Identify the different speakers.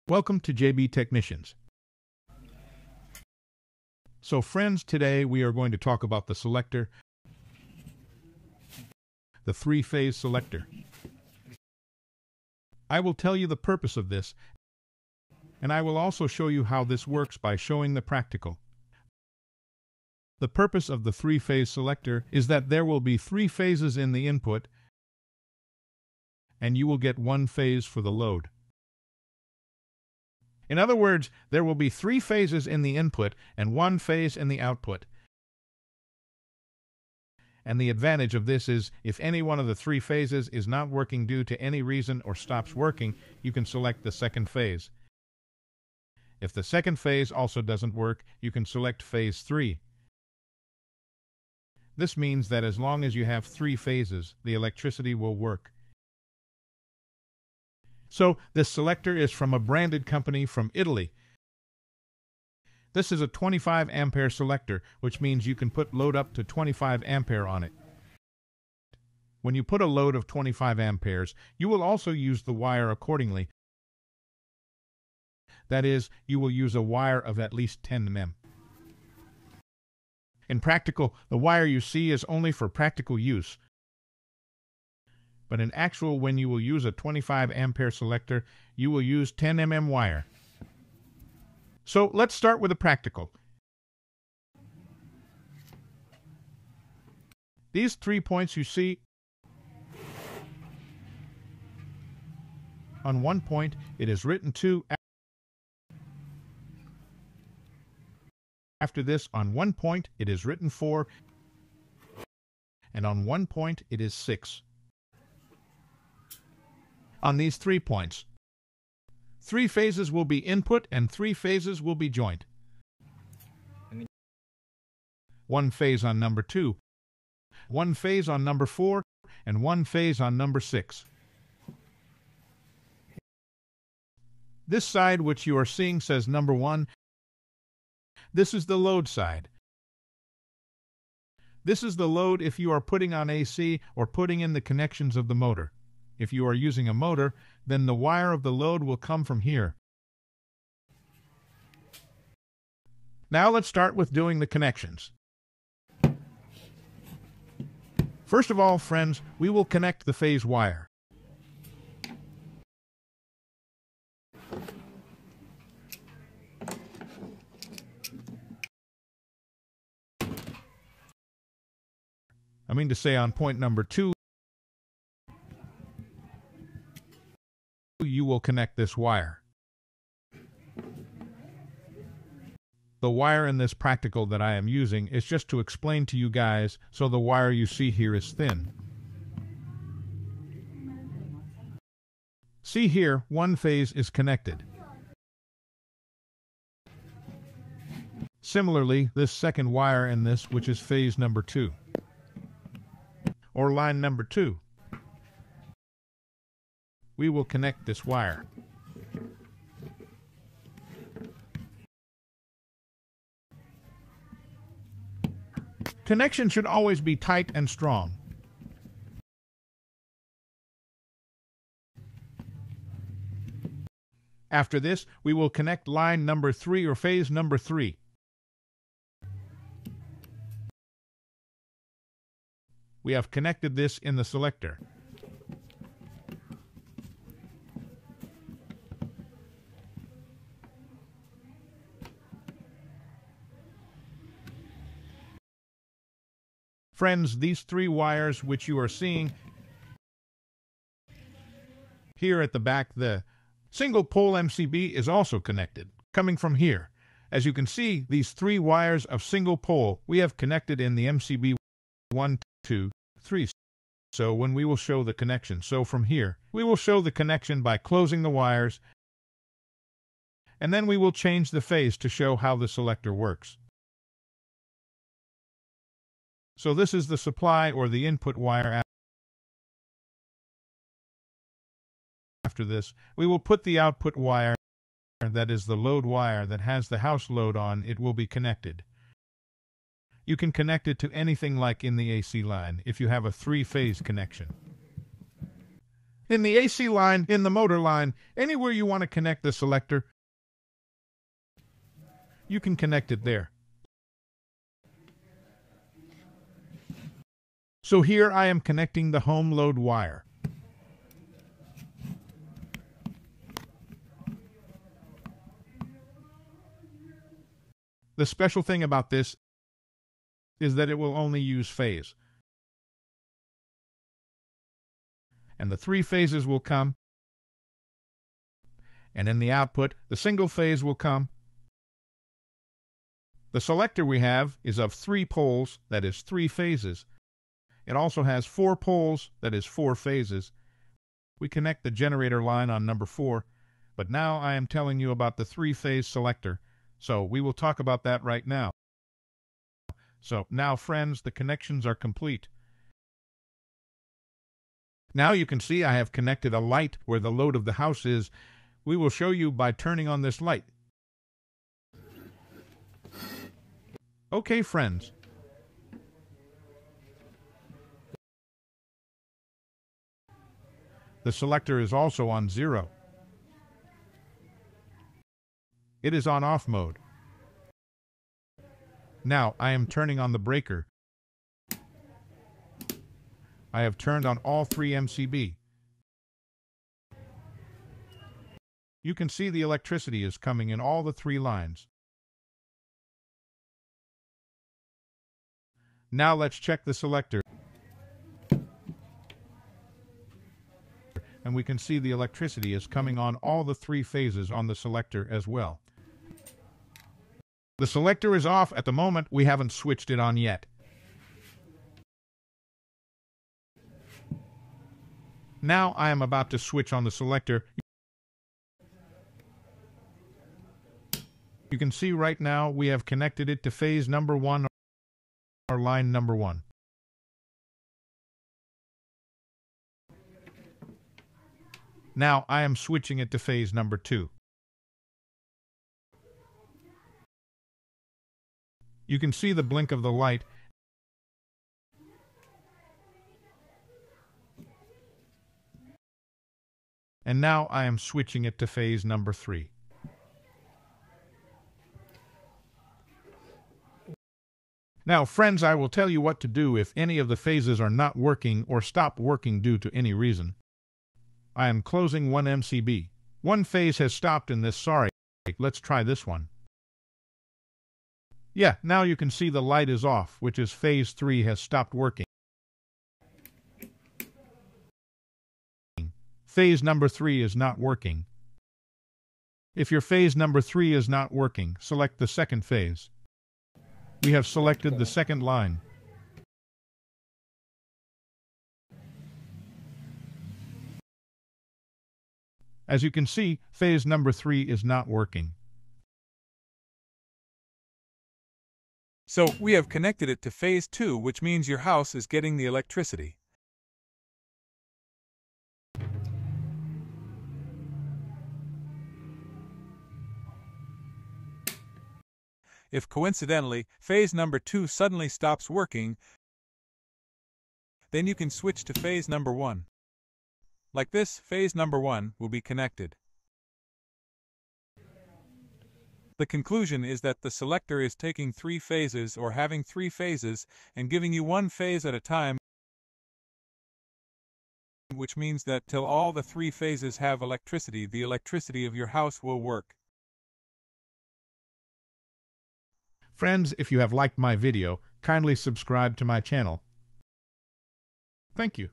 Speaker 1: Welcome to JB Technicians. So friends, today we are going to talk about the selector, the three-phase selector. I will tell you the purpose of this, and I will also show you how this works by showing the practical. The purpose of the three-phase selector is that there will be three phases in the input, and you will get one phase for the load. In other words, there will be three phases in the input and one phase in the output. And the advantage of this is, if any one of the three phases is not working due to any reason or stops working, you can select the second phase. If the second phase also doesn't work, you can select phase 3. This means that as long as you have three phases, the electricity will work. So, this selector is from a branded company from Italy. This is a 25 ampere selector, which means you can put load up to 25 ampere on it. When you put a load of 25 amperes, you will also use the wire accordingly. That is, you will use a wire of at least 10 mm. In practical, the wire you see is only for practical use. But in actual, when you will use a 25 ampere selector, you will use 10 mm wire. So let's start with the practical. These 3 points you see, on one point it is written 2. After this, on one point it is written 4, and on one point it is 6. On these 3 points, 3 phases will be input and 3 phases will be joint. 1 phase on number 2, 1 phase on number 4, and 1 phase on number 6. This side which you are seeing says number 1. This is the load side. This is the load if you are putting on AC or putting in the connections of the motor. If you are using a motor, then the wire of the load will come from here. Now let's start with doing the connections. First of all, friends, we will connect the phase wire. I mean to say on point number 2, you will connect this wire. The wire in this practical that I am using is just to explain to you guys, so the wire you see here is thin. See here, one phase is connected. Similarly, this second wire in this, which is phase number 2, or line number 2. We will connect this wire. Connection should always be tight and strong. After this, we will connect line number 3 or phase number 3. We have connected this in the selector. Friends, these 3 wires which you are seeing here at the back, the single pole MCB is also connected, coming from here. As you can see, these 3 wires of single pole we have connected in the MCB 1, 2, 3. So when we will show the connection, so from here, we will show the connection by closing the wires, and then we will change the phase to show how the selector works. So this is the supply or the input wire. After this, we will put the output wire, that is the load wire that has the house load on, it will be connected. You can connect it to anything like in the AC line if you have a 3-phase connection. in the AC line, in the motor line, anywhere you want to connect the selector, you can connect it there. So here I am connecting the home load wire. The special thing about this is that it will only use phase. And the 3 phases will come, and in the output, the single phase will come. The selector we have is of 3 poles, that is 3 phases. It also has 4 poles, that is 4 phases. We connect the generator line on number 4, but now I am telling you about the 3-phase selector, so we will talk about that right now. So now, friends, the connections are complete. Now you can see I have connected a light where the load of the house is. We will show you by turning on this light. Okay, friends. The selector is also on 0. It is on off mode. Now I am turning on the breaker. I have turned on all 3 MCB. You can see the electricity is coming in all the 3 lines. Now let's check the selector. And we can see the electricity is coming on all the 3 phases on the selector as well. The selector is off at the moment. We haven't switched it on yet. Now I am about to switch on the selector. You can see right now we have connected it to phase number 1 or line number 1. Now I am switching it to phase number 2. You can see the blink of the light. And now I am switching it to phase number 3. Now, friends, I will tell you what to do if any of the phases are not working or stop working due to any reason. I am closing one MCB. One phase has stopped in this. Sorry. Let's try this one. Yeah, now you can see the light is off, which is phase 3 has stopped working. Phase number 3 is not working. If your phase number 3 is not working, select the second phase. We have selected the second line. As you can see, phase number 3 is not working.
Speaker 2: So we have connected it to phase 2, which means your house is getting the electricity. If coincidentally phase number 2 suddenly stops working, then you can switch to phase number 1. Like this, phase number 1 will be connected. The conclusion is that the selector is taking 3 phases or having 3 phases and giving you 1 phase at a time, which means that till all the 3 phases have electricity, the electricity of your house will work.
Speaker 1: Friends, if you have liked my video, kindly subscribe to my channel. Thank you.